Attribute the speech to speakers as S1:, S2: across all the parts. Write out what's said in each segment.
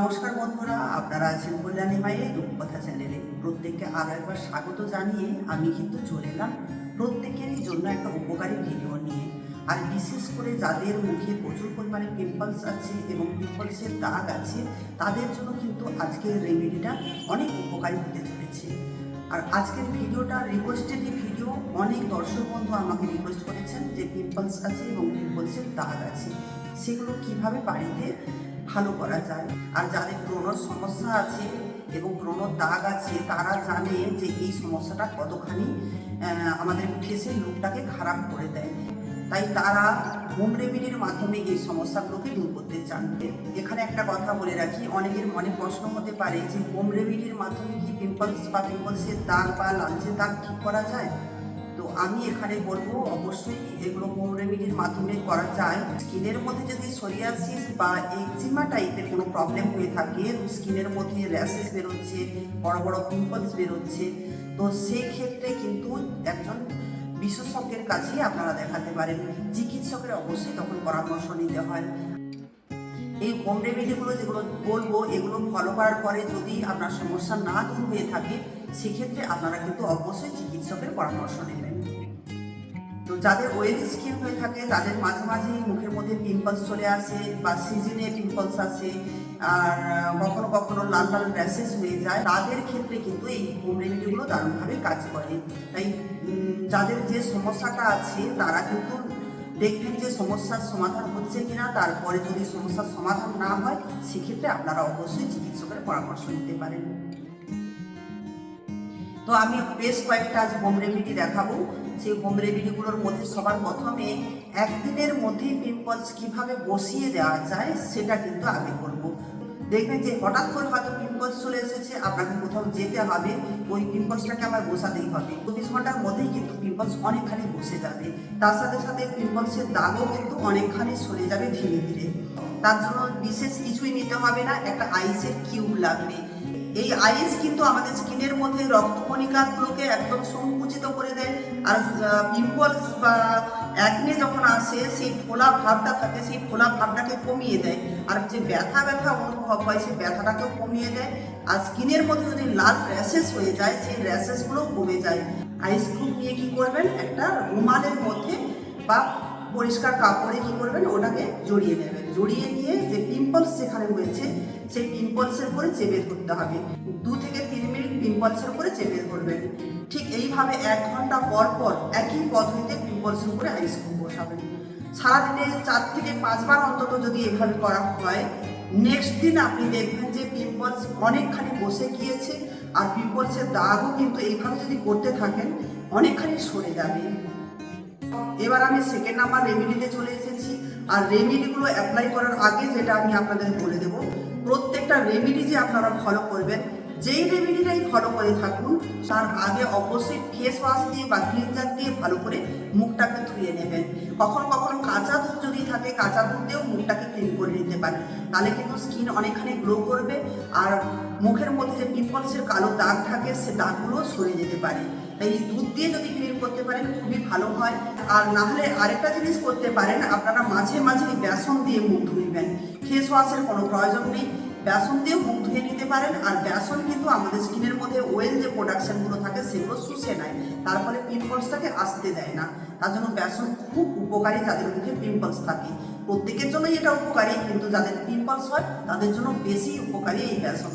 S1: নমস্কার বন্ধুরা, আপনারা আছেন কল্যাণী মায়ের রূপকথা চ্যানেলে। প্রত্যেককে আরও একবার স্বাগত জানিয়ে আমি কিন্তু চলে এলাম প্রত্যেকেরই জন্য একটা উপকারী ভিডিও নিয়ে। আর বিশেষ করে যাদের মুখে প্রচুর পরিমাণে পিম্পলস আছে এবং পিম্পলসের দাগ আছে, তাদের জন্য কিন্তু আজকের রেমেডিটা অনেক উপকারী হতে চলেছে। আর আজকের ভিডিওটা রিকোয়েস্টেডই ভিডিও। অনেক দর্শক বন্ধু আমাকে রিকোয়েস্ট করেছেন যে পিম্পলস আছে এবং পিম্পলসের দাগ আছে, সেগুলো কিভাবে বাড়িতে ভালো করা যায়। আর যাদের ব্রণর সমস্যা আছে এবং ব্রণর দাগ আছে, তারা জানে যে এই সমস্যাটা কতখানি আমাদের ফেসের লুকটাকে খারাপ করে দেয়। তাই তারা হোম রেমেডির মাধ্যমে এই সমস্যাগুলোকে দূর করতে চান। এখানে একটা কথা বলে রাখি, অনেকের মনে প্রশ্ন হতে পারে যে হোম রেমেডির মাধ্যমে কি পিম্পলস বা পিম্পলসের দাগ বা লালচে দাগ ঠিক করা যায়। তো আমি এখানে বলবো অবশ্যই এগুলো হোম রেমেডির মাধ্যমে করা যায়। স্কিনের মধ্যে যদি সোরিয়াসিস বা একজিমা টাইপের কোনো প্রবলেম হয়ে থাকে, স্কিনের মধ্যে র্যাশেস বেরোচ্ছে, বড় বড় পিম্পলস বেরোচ্ছে, তো সেই ক্ষেত্রে কিন্তু একজন বিশেষজ্ঞের কাছে আপনারা দেখাতে পারেন। চিকিৎসকের অবশ্যই তখন পরামর্শ নিতে হয়। এই হোম রেমেডিগুলো যেগুলো বলবো, এগুলো ফলো করার পরে যদি আপনার সমস্যা না দূর হয়ে থাকে, সেক্ষেত্রে আপনারা কিন্তু অবশ্যই চিকিৎসকের পরামর্শ নেবেন। তো যাদের অয়েলি স্কিন হয়ে থাকে, তাদের মাঝে মাঝে মুখের মধ্যে পিম্পলস চলে আসে বা সিজনে পিম্পলস আসে, আর কখনো কখনো লাল লাল র্যাশেস হয়ে যায়, তাদের ক্ষেত্রে কিন্তু এই হোম রেমেডিগুলো দারুণভাবে কাজ করে। তাই যাদের যে সমস্যাটা আছে তারা কিন্তু দেখবেন যে সমস্যার সমাধান হচ্ছে কিনা। তারপরে যদি সমস্যার সমাধান না হয়, সেক্ষেত্রে আপনারা অবশ্যই চিকিৎসকের পরামর্শ নিতে পারেন। তো আমি বেশ কয়েকটা আজ হোম রেমেডি দেখাবো। সেই হোম রেমেডিগুলোর মধ্যে সবার প্রথমে একদিনের মধ্যেই পিম্পলস কিভাবে বসিয়ে দেওয়া যায় সেটা কিন্তু আগে করবো। দেখবেন যে হঠাৎ করে হয়তো পিম্পলস চলে এসেছে, আপনাকে কোথাও যেতে হবে, ওই পিম্পলসটাকে আমার বসাতেই হবে। 24 ঘন্টার মধ্যেই কিন্তু পিম্পলস অনেকখানি বসে যাবে। তার সাথে সাথে পিম্পলসের দাগও কিন্তু অনেকখানি সরে যাবে ধীরে ধীরে। তার জন্য বিশেষ কিছুই নিতে হবে না, একটা আইসের কিউব লাগবে। এই আইস কিন্তু আমাদের স্কিনের মধ্যে রক্তকণিকাগুলোকে একদম সংকুচিত করে দেয়। আর পিম্পলস বা অ্যাকনে যখন আসে, সেই ফোলা ভাবটা থাকে, সেই ফোলা ভাবটাকে কমিয়ে দেয়। আর যে ব্যথা ব্যথা অনুভব হয়, সেই ব্যথাটাকেও কমিয়ে দেয়। আর স্কিনের মধ্যে যদি লাল র্যাশেস হয়ে যায়, সেই র্যাশেসগুলোও কমে যায়। আইস কিউব নিয়ে কী করবেন, একটা রুমালের মধ্যে বা পরিষ্কার কাপড়ে কী করবেন, ওটাকে জড়িয়ে নেবেন। জড়িয়ে নিয়ে যে পিম্পলস যেখানে হয়েছে, সেই পিম্পলসের উপরে চেপে ধরতে হবে। 2 থেকে 3 মিনিট পিম্পলসের উপরে চেপে ধরবেন। ঠিক এইভাবে 1 ঘন্টা পর পর একই পদ্ধতিতে পিম্পলসের উপরে আইস কিউব বসাবেন। সারাদিনে 4 থেকে 5 বার অন্তত যদি এভাবে করা হয়, নেক্সট দিন আপনি দেখবেন যে পিম্পলস অনেকখানি বসে গিয়েছে। আর পিম্পলসের দাগও কিন্তু এইভাবে যদি করতে থাকেন, অনেকখানি সরে যাবে। এবার আমি সেকেন্ড নাম্বার রেমেডিতে চলে এসেছি। আর রেমেডিগুলো অ্যাপ্লাই করার আগে যেটা আমি আপনাদের বলে দেবো, প্রত্যেকটা রেমেডি যে আপনারা ফলো করবেন, যেই রেমেডিটাই ফলো করে থাকুন, তার আগে অবশ্যই ফেস ওয়াশ দিয়ে বা ক্লিনজার দিয়ে ভালো করে মুখটাকে ধুয়ে নেবেন। কখনো কখনো কাঁচা দুধ যদি থাকে, কাঁচা দুধ দিয়েও মুখটাকে ক্লিন করে নিতে পারেন। তাহলে কিন্তু স্কিন অনেকখানি গ্লো করবে। আর মুখের মধ্যে যে পিম্পলসের কালো দাগ থাকে, সে দাগগুলো সরে যেতে পারে। তাই দুধ দিয়ে যদি ক্লিন করতে পারেন খুবই ভালো হয়। আর না হলে আরেকটা জিনিস করতে পারেন, আপনারা মাঝে মাঝে বেসন দিয়ে মুখ ধুইবেন। ফেস ওয়াশের কোনো প্রয়োজন নেই, বেসন দিয়েও মুখ ধুয়ে নিতে পারেন। আর বেসন কিন্তু আমাদের স্কিনের মধ্যে ওয়েল যে প্রোডাকশনগুলো থাকে, সেগুলো শুষে নেয়, তার ফলে পিম্পলসটাকে আসতে দেয় না। তার জন্য বেসন খুব উপকারী যাদের মুখে পিম্পলস থাকে। প্রত্যেকের জন্যই এটা উপকারী, কিন্তু যাদের পিম্পলস হয় তাদের জন্য বেশি উপকারী এই বেসন।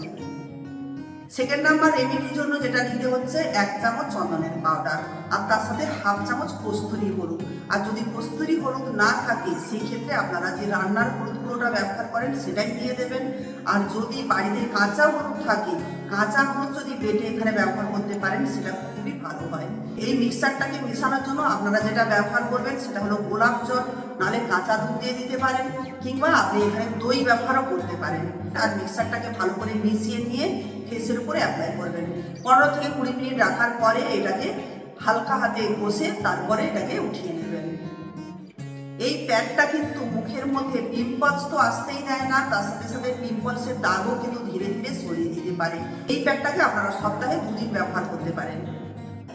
S1: সেকেন্ড নাম্বার রেমেডির জন্য যেটা নিতে হচ্ছে 1 চামচ চন্দনের পাউডার, আর তার সাথে 1/2 চামচ কস্তুরি হলুদ। আর যদি কস্তুরি হলুদ না থাকে, সেক্ষেত্রে আপনারা যে রান্নার হলুদগুলোটা ব্যবহার করেন সেটাই দিয়ে দেবেন। আর যদি বাড়িতে কাঁচা হলুদ থাকে, কাঁচা হলুদ যদি বেটে এখানে ব্যবহার করতে পারেন, সেটা খুবই ভালো হয়। এই মিক্সচারটাকে মেশানোর জন্য আপনারা যেটা ব্যবহার করবেন সেটা হলো গোলাপ জল, নাহলে কাঁচা দুধ দিয়ে দিতে পারেন, কিংবা আপনি এখানে দই ব্যবহারও করতে পারেন। আর মিক্সচারটাকে ভালো করে মিশিয়ে নিয়ে ফেসের উপরে অ্যাপ্লাই করবেন। 15 থেকে 20 মিনিট রাখার পরে এটাকে হালকা হাতে ঘষে তারপরে এটাকে উঠিয়ে নেবেন। এই প্যাকটা কিন্তু মুখের মধ্যে পিম্পলস তো আসতেই দেয় না, তার সাথে সাথে পিম্পলসের দাগও কিন্তু ধীরে ধীরে সরিয়ে দিতে পারে। এই প্যাকটাকে আপনারা সপ্তাহে 2 দিন ব্যবহার করতে পারেন।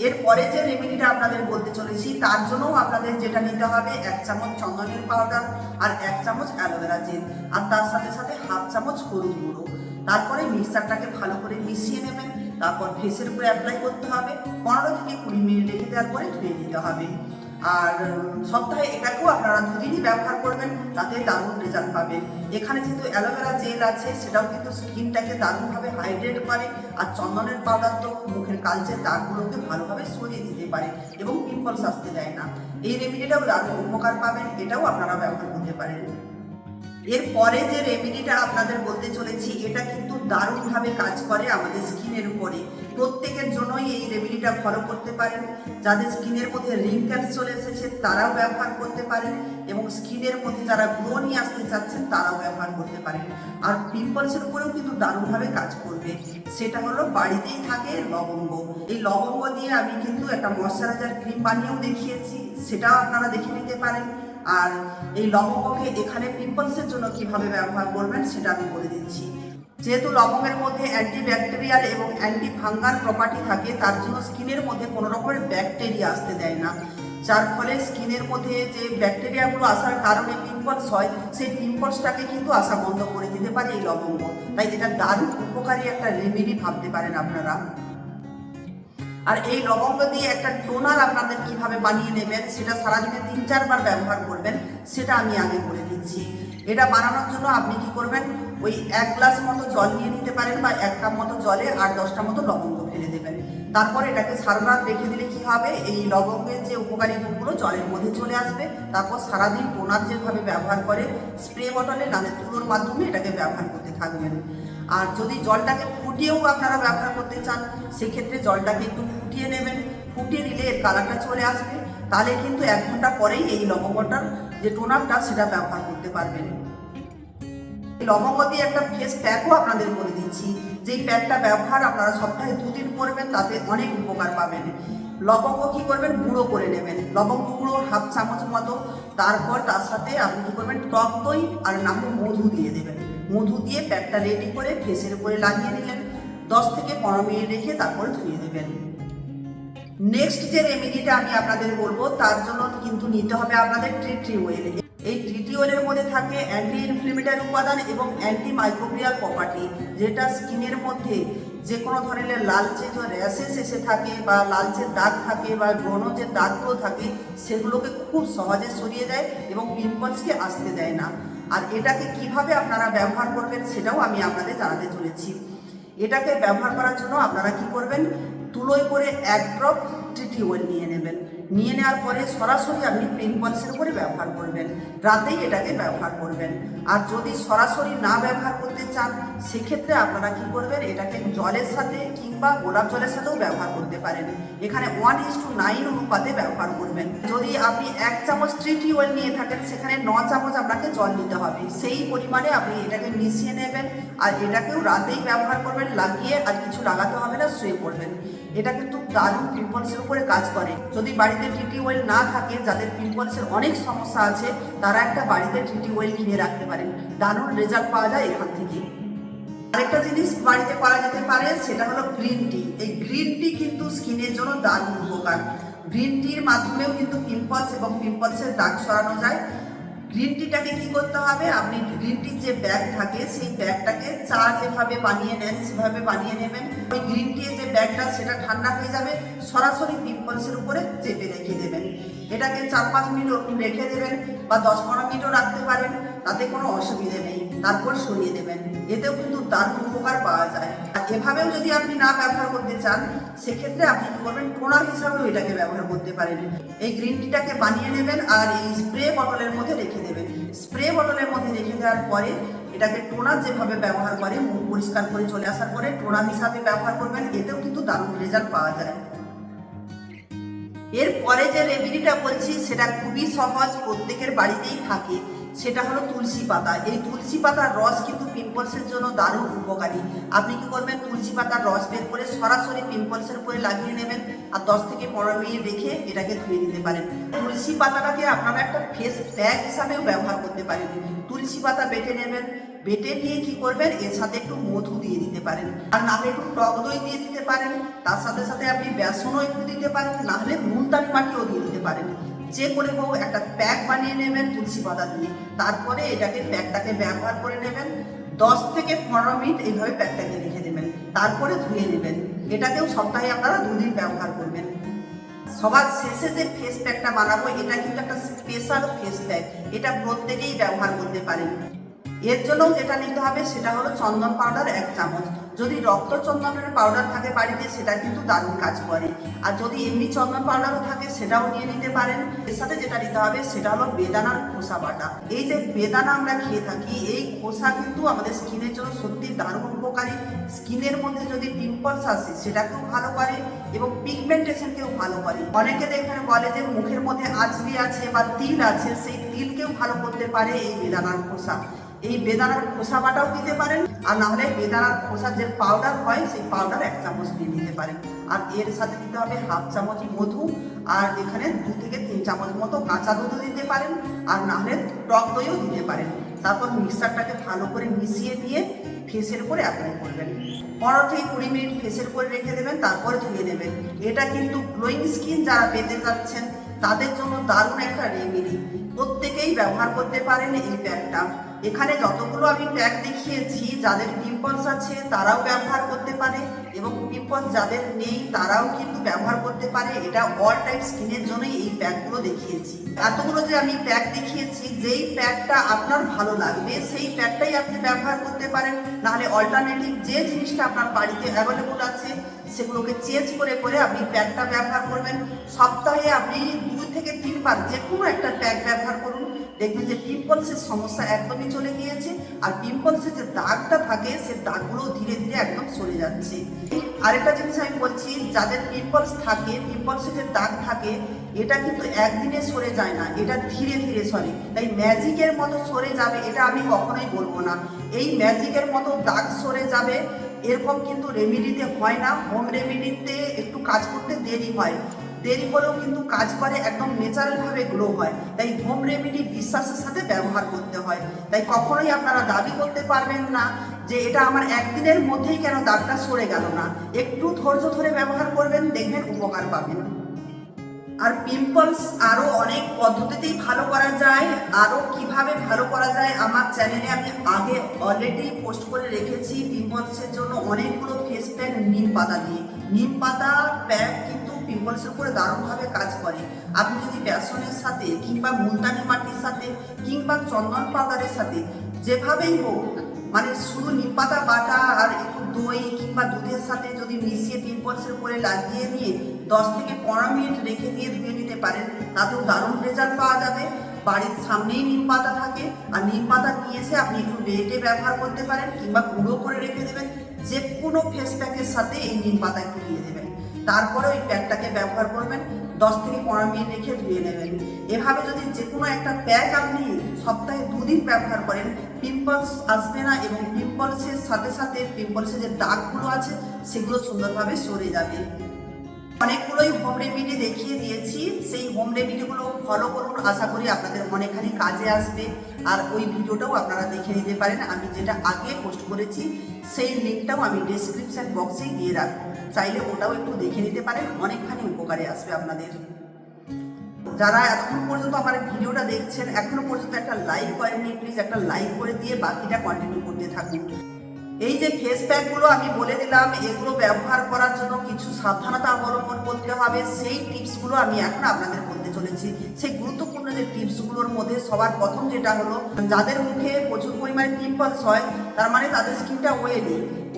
S1: এরপরে যে রেমেডিটা আপনাদের বলতে চলেছি, তার জন্যও আপনাদের যেটা নিতে হবে 1 চামচ চন্দনের পাউডার, আর 1 চামচ অ্যালোভেরা জেল, আর তার সাথে সাথে 1/2 চামচ হলুদ গুঁড়ো। তারপরে মিক্সচারটাকে ভালো করে মিশিয়ে নেবেন। তারপর ফেসের উপরে অ্যাপ্লাই করতে হবে। 15 থেকে 20 মিনিট রেখে দেওয়ার পরে ধুয়ে দিতে হবে। আর সপ্তাহে এটাকেও আপনারা দুদিনই ব্যবহার করবেন, তাতে দারুণ রেজাল্ট পাবেন। এখানে যেহেতু অ্যালোভেরা জেল আছে, সেটাও কিন্তু স্কিনটাকে দারুণভাবে হাইড্রেট করে। আর চন্দনের পাউডার তো মুখের কালচে দাগগুলোকে ভালোভাবে সরিয়ে দিতে পারে এবং পিম্পলস আসতে দেয় না। এই রেমেডিটাও দারুণ উপকার পাবেন, এটাও আপনারা ব্যবহার করতে পারেন। এরপরে যে রেমেডিটা আপনাদের বলতে চলেছি, এটা কিন্তু দারুণভাবে কাজ করে আমাদের স্কিনের উপরে। প্রত্যেকের জন্যই এই রেমেডিটা ফলো করতে পারেন। যাদের স্কিনের মধ্যে রিঙ্কেলস চলে এসেছে তারাও ব্যবহার করতে পারেন, এবং স্কিনের মধ্যে যারা গ্লো নিয়ে আসতে চাচ্ছেন তারাও ব্যবহার করতে পারেন। আর পিম্পলসের উপরেও কিন্তু দারুণভাবে কাজ করবে। সেটা হলো বাড়িতেই থাকে লবঙ্গ। এই লবঙ্গ দিয়ে আমি কিন্তু একটা ময়শ্চারাইজার ক্রিম বানিয়েও দেখিয়েছি, সেটাও আপনারা দেখে নিতে পারেন। আর এই লবঙ্গকে এখানে পিম্পলসের জন্য কিভাবে ব্যবহার করবেন সেটা আমি বলে দিচ্ছি। যেহেতু লবঙ্গের মধ্যে অ্যান্টিব্যাকটেরিয়াল এবং অ্যান্টি ফাঙ্গাল প্রপার্টি থাকে, তার জন্য স্কিনের মধ্যে কোনো রকমের ব্যাকটেরিয়া আসতে দেয় না, যার ফলে স্কিনের মধ্যে যে ব্যাকটেরিয়াগুলো আসার কারণে পিম্পলস হয়, সেই পিম্পলসটাকে কিন্তু আসা বন্ধ করে দিতে পারে এই লবঙ্গ। তাই এটা দারুণ উপকারী একটা রেমেডি ভাবতে পারেন আপনারা। আর এই লবঙ্গ দিয়ে একটা টোনার আপনাদের কিভাবে বানিয়ে নেবেন, সেটা সারাদিনে 3-4 বার ব্যবহার করবেন, সেটা আমি আগে বলে দিচ্ছি। এটা বানানোর জন্য আপনি কি করবেন, ওই 1 গ্লাস মতো জল নিয়ে নিতে পারেন, বা 1 কাপ মতো জলে 8-10টা মতো লবঙ্গ ফেলে দেবেন। তারপর এটাকে সারা রাত রেখে দিলে কি হবে, এই লবঙ্গের যে উপকারী গুণগুলো জলের মধ্যে চলে আসবে। তারপর সারাদিন টোনার যেভাবে ব্যবহার করে স্প্রে বটলে নালে তুলোর মাধ্যমে এটাকে ব্যবহার করতে থাকবেন। আর যদি জলটাকে ফুটিয়েও আপনারা ব্যবহার করতে চান, সেক্ষেত্রে জলটাকে একটু ফুটিয়ে নেবেন। ফুটিয়ে নিলে এর কালারটা চলে আসবে, তাহলে কিন্তু 1 ঘন্টা পরেই এই লবঙ্গটার যে টোনারটা সেটা ব্যবহার করতে পারবেন। লবঙ্গ দিয়ে একটা ফেস প্যাকও আপনাদের বলে দিচ্ছি, যেই প্যাকটা ব্যবহার আপনারা সপ্তাহে 2 দিন করবেন, তাতে অনেক উপকার পাবেন। লবঙ্গ কি করবেন, গুঁড়ো করে নেবেন, লবঙ্গ গুঁড়ো 1/2 চামচ মতো। তারপর তার সাথে আপনি কি করবেন, টক দই আর না হলে মধু দিয়ে দেবেন। মধু দিয়ে প্যাকটা রেডি করে ফেসের উপরে লাগিয়ে নিলেন। 10 থেকে 15 মিনিট রেখে তারপরে ধুয়ে দেবেন। নেক্সট যে রেমেডিটা আমি আপনাদের বলবো, তার জন্য কিন্তু নিতে হবে আপনাদের ট্রি অয়েল। এই ট্রি অয়েলের মধ্যে থাকে অ্যান্টি ইনফ্লেমেটরি উপাদান এবং অ্যান্টি মাইক্রোবিয়াল প্রপার্টি, যেটা স্কিনের মধ্যে যে কোনো ধরনের লালচে যে র্যাশেস এসে থাকে, বা লালচে দাগ থাকে, বা ব্রণ যে দাগগুলো থাকে, সেগুলোকে খুব সহজে সরিয়ে দেয় এবং পিম্পলসকে আসতে দেয় না। আর এটাকে কিভাবে আপনারা ব্যবহার করবেন সেটাও আমি আপনাদের জানাতে চলেছি। এটাকে ব্যবহার করার জন্য আপনারা কি করবেন, তুলোয় করে 1 ড্রপ ট্রি অয়েল নিয়ে নেবেন। নিয়ে নেওয়ার পরে সরাসরি আপনি পিম্পলসের উপরে ব্যবহার করবেন, রাতেই এটাকে ব্যবহার করবেন। আর যদি সরাসরি না ব্যবহার করতে চান, সেক্ষেত্রে আপনারা কি করবেন, এটাকে জলের সাথে কিংবা গোলাপ জলের সাথেও ব্যবহার করতে পারেন। এখানে 1:9 অনুপাতে ব্যবহার করবেন। যদি আপনি 1 চামচ ট্রি অয়েল নিয়ে থাকেন, সেখানে 9 চামচ আপনাকে জল নিতে হবে। সেই পরিমাণে আপনি এটাকে মিশিয়ে নেবেন, আর এটাকেও রাতেই ব্যবহার করবেন। লাগিয়ে আর কিছু লাগাতে হবে না, শুয়ে পড়বেন। এটা কিন্তু দারুণ পিম্পলসের উপরে কাজ করে। যদি বাড়িতে ট্রি অয়েল না থাকে, যাদের পিম্পলসের অনেক সমস্যা আছে, তারা একটা বাড়িতে ট্রি অয়েল কিনে রাখতে পারেন। দারুণ রেজাল্ট পাওয়া যায় এখান থেকে। আরেকটা জিনিস বাড়িতে করা যেতে পারে, সেটা হলো গ্রিন টি। এই গ্রিন টি কিন্তু স্কিনের জন্য দারুণ উপকার। গ্রিন টির মাধ্যমেও কিন্তু পিম্পলস এবং পিম্পলসের দাগ সরানো যায়। গ্রিন টিটাকে কি করতে হবে, আপনি গ্রিন টির যে ব্যাগ থাকে, সেই ব্যাগটাকে চা যেভাবে বানিয়ে নেন সেভাবে বানিয়ে নেবেন। ওই গ্রিন টির যে ব্যাগটা, সেটা ঠান্ডা হয়ে যাবে, সরাসরি পিম্পলসের উপরে চেপে রেখে দেবেন। এটাকে 4-5 মিনিট রেখে দেবেন, বা 10-15 মিনিটও রাখতে পারেন, তাতে কোনো অসুবিধে নেই। তারপর সরিয়ে দেবেন। এতেও কিন্তু দারুণ উপকার পাওয়া যায়। আর এভাবেও যদি আপনি না ব্যবহার করতে চান, সেক্ষেত্রে আপনি কি করবেন, টোনার হিসাবেও এটাকে ব্যবহার করতে পারেন। এই গ্রিন টিটাকে বানিয়ে নেবেন আর এই স্প্রে বটলের মধ্যে রেখে দেবেন। স্প্রে বটলের মধ্যে রেখে দেওয়ার পরে এটাকে টোনার যেভাবে ব্যবহার করে, মুখ পরিষ্কার করে চলে আসার পরে টোনার হিসাবে ব্যবহার করবেন। এতেও কিন্তু দারুণ রেজাল্ট পাওয়া যায়। এরপরে যে রেমেডিটা বলছি, সেটা খুবই সহজ, প্রত্যেকের বাড়িতেই থাকে। সেটা হলো তুলসী পাতা। এই তুলসী পাতার রস কিন্তু পিম্পলসের জন্য দারুণ উপকারী। আপনি কি করবেন, তুলসী পাতার রস বের করে সরাসরি পিম্পলসের উপরে লাগিয়ে নেবেন, আর 10 থেকে 15 মিনিট রেখে এটাকে ধুয়ে দিতে পারেন। তুলসী পাতাটাকে আপনারা একটা ফেস প্যাক হিসাবেও ব্যবহার করতে পারেন। তুলসী পাতা বেটে নেবেন, বেটে নিয়ে কি করবেন, এর সাথে একটু মধু দিয়ে দিতে পারেন, আর না হলে একটু টক দই দিয়ে দিতে পারেন। তার সাথে সাথে আপনি বেসনও একটু দিতে পারেন, না হলে মুলতানি মাটিও দিয়ে দিতে পারেন। যে করে হোক একটা প্যাক বানিয়ে নেবেন তুলসী পাতা দিয়ে। তারপরে প্যাকটাকে ব্যবহার করে নেবেন। 10 থেকে 15 মিনিট এইভাবে প্যাকটাকে রেখে দেবেন, তারপরে ধুয়ে নেবেন। এটাকেও সপ্তাহে আপনারা 2 দিন ব্যবহার করবেন। সবার শেষে যে ফেস প্যাকটা বানাবো এটা কিন্তু একটা স্পেশাল ফেস প্যাক, এটা প্রত্যেকেই ব্যবহার করতে পারেন। এর জন্য যেটা নিতে হবে সেটা হলো চন্দন পাউডার 1 চামচ। যদি রক্ত চন্দনের পাউডার থাকে বাড়িতে সেটা কিন্তু দারুণ কাজ করে, আর যদি এমনি চন্দন পাউডারও থাকে সেটাও নিয়ে নিতে পারেন। এর সাথে যেটা নিতে হবে সেটা হলো বেদানার খোসা বাটা। এই যে বেদানা আমরা খেয়ে থাকি, এই খোসা কিন্তু আমাদের স্কিনের জন্য সত্যি দারুণ উপকারী। স্কিনের মধ্যে যদি পিম্পলস আসে সেটাকেও ভালো করে এবং পিগমেন্টেশনকেও ভালো করে। অনেকে দেখবেন বলে যে মুখের মধ্যে আঁচড়ি আছে বা তিল আছে, সেই তিলকেও ভালো করতে পারে এই বেদানার খোসা। এই বেদানার খোসা বাটাও দিতে পারেন, আর না হলে বেদানার খোসার যে পাউডার হয় সেই পাউডার 1 চামচ দিয়ে দিতে পারেন। আর এর সাথে দিতে হবে 1/2 চামচ মধু, আর এখানে 2 থেকে 3 চামচ মতো কাঁচা দুধও দিতে পারেন, আর না হলে টক দইও দিতে পারেন। তারপর মিক্সারটাকে ভালো করে মিশিয়ে দিয়ে ফেসের উপরে অ্যাপ্লাই করবেন। 15 থেকে 20 মিনিট ফেসের উপরে রেখে দেবেন, তারপরে ধুয়ে নেবেন। এটা কিন্তু গ্লোয়িং স্কিন যারা পেতে যাচ্ছেন তাদের জন্য দারুণ একটা রেমেডি, প্রত্যেকেই ব্যবহার করতে পারেন এই প্যাকটা। এখানে যতগুলো আমি প্যাক দেখিয়েছি, যাদের পিম্পলস আছে তারাও ব্যবহার করতে পারে এবং পিম্পলস যাদের নেই তারাও কিন্তু ব্যবহার করতে পারে। এটা অল টাইপ স্কিনের জন্যই এই প্যাকগুলো দেখিয়েছি। এতগুলো যে আমি প্যাক দেখিয়েছি, যেই প্যাকটা আপনার ভালো লাগবে সেই প্যাকটাই আপনি ব্যবহার করতে পারেন, নাহলে অল্টারনেটিভ যে জিনিসটা আপনার বাড়িতে অ্যাভেলেবল আছে সেগুলোকে চেঞ্জ করে করে আপনি প্যাকটা ব্যবহার করবেন। সপ্তাহে আপনি 2 থেকে 3 বার যে কোনো একটা প্যাক ব্যবহার করুন, দেখবেন যে পিম্পলসের সমস্যা একদমই চলে গিয়েছে, আর পিম্পলসের যে দাগটা থাকে সে দাগগুলো ধীরে ধীরে একদম সরে যাচ্ছে। আরেকটা জিনিস আমি বলছি, যাদের পিম্পলস থাকে, পিম্পলসের যে দাগ থাকে, এটা কিন্তু একদিনে সরে যায় না, এটা ধীরে ধীরে সরে। তাই ম্যাজিকের মতো সরে যাবে এটা আমি কখনোই বলবো না। এই ম্যাজিকের মতো দাগ সরে যাবে এরকম কিন্তু রেমেডিতে হয় না। হোম রেমেডিতে একটু কাজ করতে দেরি হয়, দেরি হলেও কিন্তু কাজ করে, একদম ন্যাচারালভাবে গ্লো হয়। তাই হোম রেমেডি বিশ্বাসের সাথে ব্যবহার করতে হয়। তাই কখনোই আপনারা দাবি করতে পারবেন না যে এটা আমার একদিনের মধ্যেই কেন দাগটা সরে গেল না। একটু ধৈর্য ধরে ব্যবহার করবেন, দেখবেন উপকার পাবেন। আর পিম্পলস আরও অনেক পদ্ধতিতেই ভালো করা যায়। আরও কিভাবে ভালো করা যায় আমার চ্যানেলে আমি আগে অলরেডি পোস্ট করে রেখেছি। পিম্পলসের জন্য অনেকগুলো ফেস প্যাক নিম পাতা দিয়ে। নিম পাতা প্যাক কিন্তু পিম্পলসের উপরে দারুণভাবে কাজ করে। আপনি যদি বেসনের সাথে কিংবা মুলতানি মাটির সাথে কিংবা চন্দন পাউডারের সাথে যেভাবেই হোক, মানে শুধু নিম পাতা বাটা আর একটু দই কিংবা দুধের সাথে যদি মিশিয়ে পিম্পলসের উপরে লাগিয়ে নিয়ে 10 থেকে 15 মিনিট রেখে দিয়ে ধুয়ে নিতে পারেন, তাতেও দারুণ রেজাল্ট পাওয়া যাবে। বাড়ির সামনেই নিম পাতা থাকে, আর নিম পাতা নিয়ে এসে আপনি একটু বেটে ব্যবহার করতে পারেন কিংবা গুঁড়ো করে রেখে দেবেন। যে কোনো ফেস প্যাকের সাথে এই নিম পাতা একটু দিয়ে দেবেন, তারপরে ওই প্যাকটাকে ব্যবহার করবেন। 10 থেকে 15 মিনিট রেখে ধুয়ে নেবেন। এভাবে যদি যে কোনো একটা প্যাক আপনি সপ্তাহে 2 দিন ব্যবহার করেন, পিম্পলস আসবে না এবং পিম্পলসের সাথে সাথে পিম্পলসের যে দাগগুলো আছে সেগুলো সুন্দরভাবে সরে যাবে। অনেকগুলোই হোম রেমেডি দেখিয়ে দিয়েছি, সেই হোম রেমেডিগুলো ফলো করুন, আশা করি আপনাদের অনেকখানি কাজে আসবে। আর ওই ভিডিওটাও আপনারা দেখে নিতে পারেন, আমি যেটা আগে পোস্ট করেছি সেই লিঙ্কটাও আমি ডেসক্রিপশন বক্সেই দিয়ে রাখবো, চাইলে ওটাও একটু দেখে নিতে পারেন, অনেকখানি উপকারে আসবে আপনাদের। যারা এতক্ষণ পর্যন্ত আমার ভিডিওটা দেখছেন এখনো পর্যন্ত একটা লাইক করেননি, প্লিজ একটা লাইক করে দিয়ে বাকিটা কন্টিনিউ করতে থাকুন। এই যে ফেস প্যাকগুলো আমি বলে দিলাম, এগুলো ব্যবহার করার জন্য কিছু সাবধানতা অবলম্বন করতে হবে, সেই টিপসগুলো আমি এখন আপনাদের বলতে চলেছি। সেই গুরুত্বপূর্ণ যে টিপসগুলোর মধ্যে সবার প্রথম যেটা হলো, যাদের মুখে প্রচুর পরিমাণে পিম্পলস হয় তার মানে তাদের স্কিনটা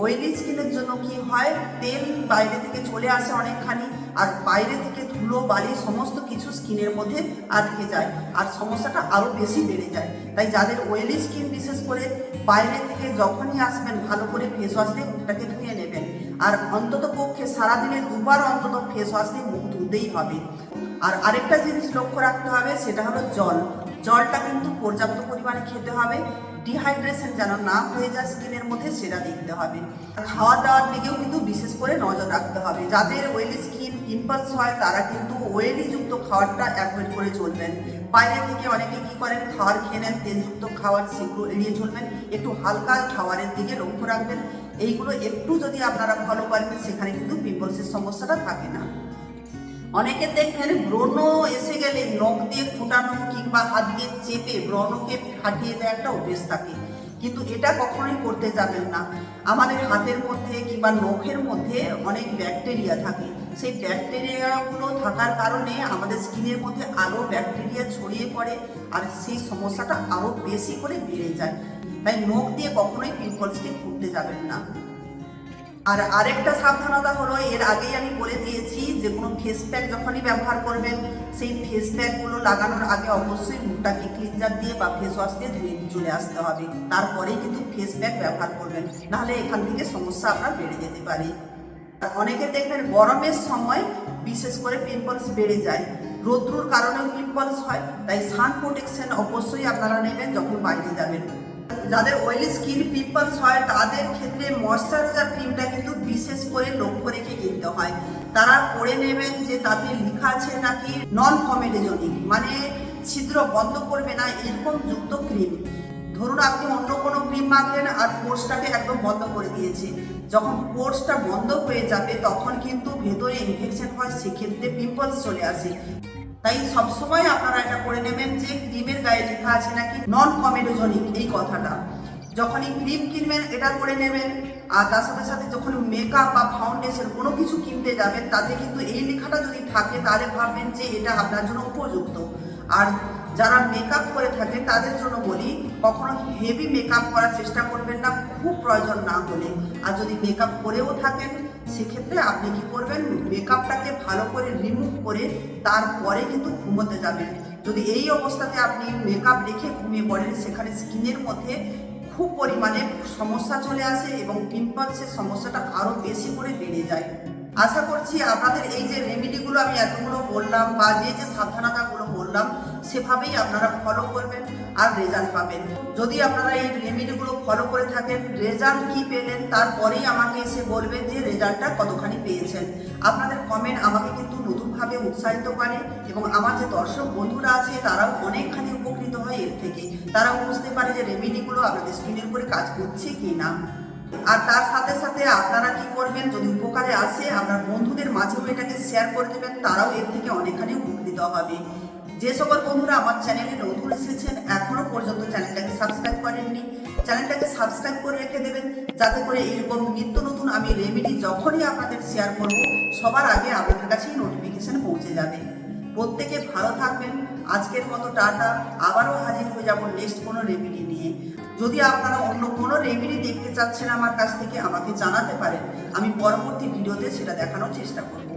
S1: অয়েলি স্কিনের জন্য কি হয়, তেল বাইরে থেকে চলে আসে অনেকখানি, আর বাইরে থেকে ধুলো বালি সমস্ত কিছু স্কিনের মধ্যে আটকে যায়, আর সমস্যাটা আরও বেশি বেড়ে যায়। তাই যাদের অয়েলি স্কিন, বিশেষ করে বাইরে থেকে যখনই আসবেন ভালো করে ফেস ওয়াশ দিয়ে মুখটাকে ধুয়ে নেবেন। আর অন্তত পক্ষে সারাদিনে 2 বার অন্তত ফেস ওয়াশ দিয়ে মুখ ধুতেই হবে। আর আরেকটা জিনিস লক্ষ্য রাখতে হবে, সেটা হলো জলটা কিন্তু পর্যাপ্ত পরিমাণে খেতে হবে। ডিহাইড্রেশন যেন না হয়ে যায় স্কিনের মধ্যে সেটা দেখতে হবে। খাওয়া দাওয়ার দিকেও কিন্তু বিশেষ করে নজর রাখতে হবে। যাদের অয়েলি স্কিন, পিম্পলস হয় তারা কিন্তু অয়েলি যুক্ত খাবারটা অ্যাভয়েড করে চলবেন। বাইরে থেকে অনেকে কি করেন, খাবার খেয়ে নেন, তেলযুক্ত খাবার, সেগুলো এড়িয়ে চলবেন। একটু হালকা খাবারের দিকে লক্ষ্য রাখবেন। এইগুলো একটু যদি আপনারা ফলো করেন সেখানে কিন্তু পিম্পলসের সমস্যাটা থাকে না। অনেকে দেখবেন ব্রণ এসে গেলে নখ দিয়ে ফুটানো কিংবা হাত দিয়ে চেপে ব্রণকে ফাটিয়ে দেওয়া একটা অভ্যেস থাকে। কিন্তু এটা কখনোই করতে যাবেন না। আমাদের হাতের মধ্যে কিংবা নখের মধ্যে অনেক ব্যাকটেরিয়া থাকে, সেই ব্যাকটেরিয়াগুলো থাকার কারণে আমাদের স্কিনের মধ্যে আরও ব্যাকটেরিয়া ছড়িয়ে পড়ে আর সেই সমস্যাটা আরও বেশি করে বেড়ে যায়। তাই নখ দিয়ে কখনোই পিম্পলসকে খুঁজতে যাবেন না। আর আরেকটা সাবধানতা হলো, এর আগেই আমি বলে দিয়েছি যে কোনো ফেস প্যাক যখনই ব্যবহার করবেন, সেই ফেস প্যাকগুলো লাগানোর আগে অবশ্যই মুখটাকে ক্লিনজার দিয়ে বা ফেস ওয়াশ দিয়ে ধুয়ে চলে আসতে হবে, তারপরেই কিন্তু ফেস প্যাক ব্যবহার করবেন, নাহলে এখান থেকে সমস্যা আপনার বেড়ে যেতে পারে। অনেকে দেখবেন গরমের সময় বিশেষ করে পিম্পলস বেড়ে যায়, রৌদ্রুর কারণেও পিম্পলস হয়, তাই সান প্রোটেকশন অবশ্যই আপনারা নেবেন যখন বাইরে যাবেন। যাদের অয়েলি স্কিন পিম্পলস হয় তাদের ক্ষেত্রে ময়শ্চারাইজার ক্রিমটা কিন্তু বিশেষ করে লক্ষ্য রেখে কিনতে হয়। তারা পড়ে নেবেন যে তাতে লেখা আছে নাকি নন কমেডোজেনিক, মানে ছিদ্র বন্ধ করবে না এরকম যুক্ত ক্রিম। ধরুন আপনি অন্য কোনো ক্রিম মাখলেন আর পোর্সটাকে একদম বন্ধ করে দিয়েছে, যখন পোর্সটা বন্ধ হয়ে যাবে তখন কিন্তু ভেতরে ইনফেকশন হয়, সেক্ষেত্রে পিম্পলস চলে আসে। তাই সবসময় আপনারা এটা করে নেবেন যে ক্রিমের গায়ে লেখা আছে নাকি নন কমেডোজেনিক, এই কথাটা যখনই ক্রিম কিনবেন এটা করে নেবেন। আর তার সাথে সাথে যখন মেকআপ বা ফাউন্ডেশন কোনো কিছু কিনতে যাবেন তাতে কিন্তু এই লেখাটা যদি থাকে তাহলে ভাববেন যে এটা আপনার জন্য উপযুক্ত। আর যারা মেকআপ করে থাকেন তাদের জন্য বলি, কখনো হেভি মেকআপ করার চেষ্টা করবেন না খুব প্রয়োজন না হলে। আর যদি মেকআপ করেও থাকেন সেক্ষেত্রে আপনি কি করবেন, মেকআপটাকে ভালো করে রিমুভ করে তারপরে কিন্তু ঘুমোতে যাবেন। যদি এই অবস্থাতে আপনি মেকআপ রেখে ঘুমিয়ে পড়েন, সেখানে স্কিনের মধ্যে খুব পরিমাণে সমস্যা চলে আসে এবং পিম্পলসের সমস্যাটা আরও বেশি করে বেড়ে যায়। আশা করছি আপনাদের এই যে রেমেডিগুলো আমি এতগুলো বললাম বা যে যে সাবধানতাগুলো বললাম সেভাবেই আপনারা ফলো করবেন আর রেজাল্ট পাবেন। যদি আপনারা এই রেমেডিগুলো ফলো করে থাকেন, রেজাল্ট কি পেলেন তারপরেই আমাকে এসে বলবেন যে রেজাল্টটা কতখানি পেয়েছেন। আপনাদের কমেন্ট আমাকে কিন্তু নতুনভাবে উৎসাহিত করে এবং আমার যে দর্শক বন্ধুরা আছে তারাও অনেকখানি উপকৃত হয় এর থেকে। তারাও বুঝতে পারে যে রেমেডিগুলো আপনাদের স্কিনের উপরে কাজ করছে কি না। আর তার সাথে সাথে আপনারা কি করবেন, যদি উপকারে আসে আপনার বন্ধুদের মাঝেও এটাকে শেয়ার করে দেবেন, তারাও এর থেকে অনেকখানি উপকৃত হবে। যে সকল বন্ধুরা আমার চ্যানেলে নতুন এসেছেন এখনো পর্যন্ত চ্যানেলটাকে সাবস্ক্রাইব করেননি, চ্যানেলটাকে সাবস্ক্রাইব করে রেখে দেবেন, যাতে করে এরকম নিত্য নতুন আমি রেমেডি যখনই আপনাদের শেয়ার করব সবার আগে আপনাদের কাছেই নোটিফিকেশন পৌঁছে যাবে। প্রত্যেকে ভালো থাকবেন। আজকের মতো টাটা, আবারও হাজির হয়ে যাব নেক্সট কোনো রেমেডি নিয়ে। যদি আপনারা অন্য কোনো রেমেডি দেখতে চাচ্ছেন আমার কাছ থেকে আমাকে জানাতে পারেন, আমি পরবর্তী ভিডিওতে সেটা দেখানোর চেষ্টা করব।